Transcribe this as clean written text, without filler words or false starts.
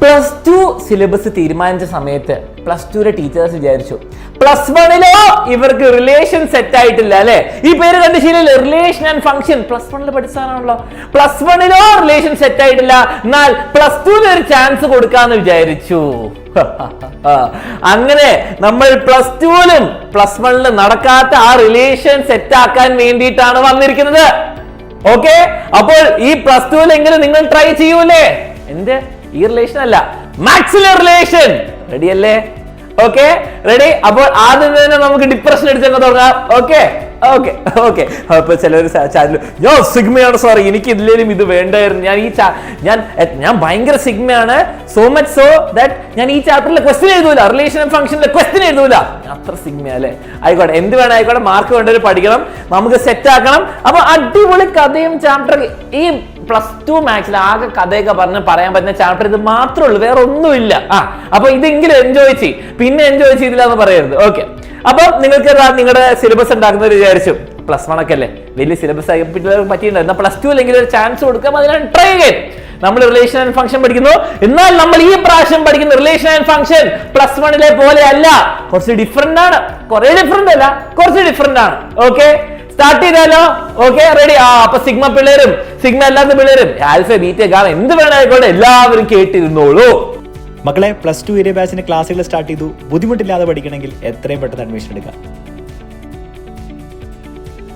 +2 syllabus തീരുമാനിച്ച സമയത്ത് +2 teachers വിചാരിച്ചു +1 ഇവർക്ക് റിലേഷൻ സെറ്റ് ആയിട്ടില്ല അല്ലെ. ഈ പേര് കണ്ട ശീലല്ലേ, റിലേഷൻ ആൻഡ് ഫംഗ്ഷൻ. +1 പഠിച്ചാണല്ലോ. +1 റിലേഷൻ സെറ്റ് ആയിട്ടില്ല, എന്നാൽ +2 ഒരു ചാൻസ് കൊടുക്കാന്ന് വിചാരിച്ചു. അങ്ങനെ നമ്മൾ +2 +1 നടക്കാത്ത ആ റിലേഷൻ സെറ്റ് ആക്കാൻ വേണ്ടിയിട്ടാണ് വന്നിരിക്കുന്നത്. ഓക്കെ, അപ്പോൾ ഈ +2 എങ്കിലും നിങ്ങൾ ട്രൈ ചെയ്യൂലേ? എന്ത്, ഈ റിലേഷൻ അല്ല, മാക്സിലർ റിലേഷൻ. റെഡി അല്ലേ? Okay, ready. അപ്പോൾ ആദ്യം തന്നെ നമുക്ക് ഡിപ്രഷൻ എടുത്തൊക്കെ തുടങ്ങാം. ഓക്കെ ഓക്കെ ഓക്കെ അപ്പൊ ചിലർ ചാനൽ ഞാൻ സിഗ്മയാണ് സാർ, എനിക്ക് ഇതിലേലും ഇത് വേണ്ടായിരുന്നു, ഞാൻ ഭയങ്കര സിഗ്മയാണ്, സോ മച്ച് സോ ദാറ്റ് ഞാൻ ഈ ചാപ്റ്ററിലെ ക്വസ്റ്റ്യൻ എഴുതൂല, റിലേഷൻ ആൻഡ് ഫംഗ്ഷനിലെ ക്വസ്റ്റ്യൻ എഴുതൂല, അത്ര സിഗ്മ അല്ലേ. ആയിക്കോട്ടെ, എന്ത് വേണം ആയിക്കോട്ടെ, മാർക്ക് വേണ്ടവർ പഠിക്കണം, നമുക്ക് സെറ്റ് ആക്കണം. അപ്പൊ അടിപൊളി കഥയും ചാപ്റ്റർ, ഈ +2 മാത്സിൽ ആകെ കഥയൊക്കെ പറയാൻ പറ്റുന്ന ചാപ്റ്റർ ഇത് മാത്രമേ ഉള്ളൂ, വേറെ ഒന്നുമില്ല. അപ്പൊ ഇതെങ്കിലും എൻജോയ് ചെയ്യും, പിന്നെ എൻജോയ് ചെയ്തില്ല എന്ന് പറയരുത്. ഓക്കെ, അപ്പൊ നിങ്ങൾക്ക് നിങ്ങളുടെ സിലബസ് ഉണ്ടാക്കുന്നവർ വിചാരിച്ചു +1 ഒക്കെ അല്ലേ, വലിയ സിലബസ് പറ്റിയിട്ടുണ്ടായിരുന്നു, എന്നാൽ +2 അല്ലെങ്കിൽ ഒരു ചാൻസ് കൊടുക്കാം, അതിനാണ് ട്രൈ ചെയ്യാൻ. നമ്മൾ റിലേഷൻ ആൻഡ് ഫംഗ്ഷൻ പഠിക്കുന്നു, എന്നാൽ നമ്മൾ ഈ പ്രാവശ്യം പഠിക്കുന്ന റിലേഷൻ ആൻഡ് ഫംഗ്ഷൻ +1 പോലെ അല്ല, കുറച്ച് ഡിഫറെന്റ് ആണ്. കുറെ ഡിഫറെന്റ് അല്ല, കുറച്ച് ഡിഫറെന്റ് ആണ്. ഓക്കെ, സ്റ്റാർട്ട് ചെയ്താലോ? Okay, ready. അപ്പൊ സിഗ്മ പിള്ളേരും സിഗ്മ അല്ലാത്ത പിള്ളേരും ആൽഫ ബീറ്റ ഗാമ എന്ത് വേണമായിക്കോട്ടെ എല്ലാവരും കേട്ടിരുന്നോളൂ. മക്കളെ, +2 ബാച്ചിന് ക്ലാസ്സുകൾ സ്റ്റാർട്ട് ചെയ്തു. ബുദ്ധിമുട്ടില്ലാതെ പഠിക്കണമെങ്കിൽ എത്രയും പെട്ടെന്ന് അഡ്മിഷൻ എടുക്കാം.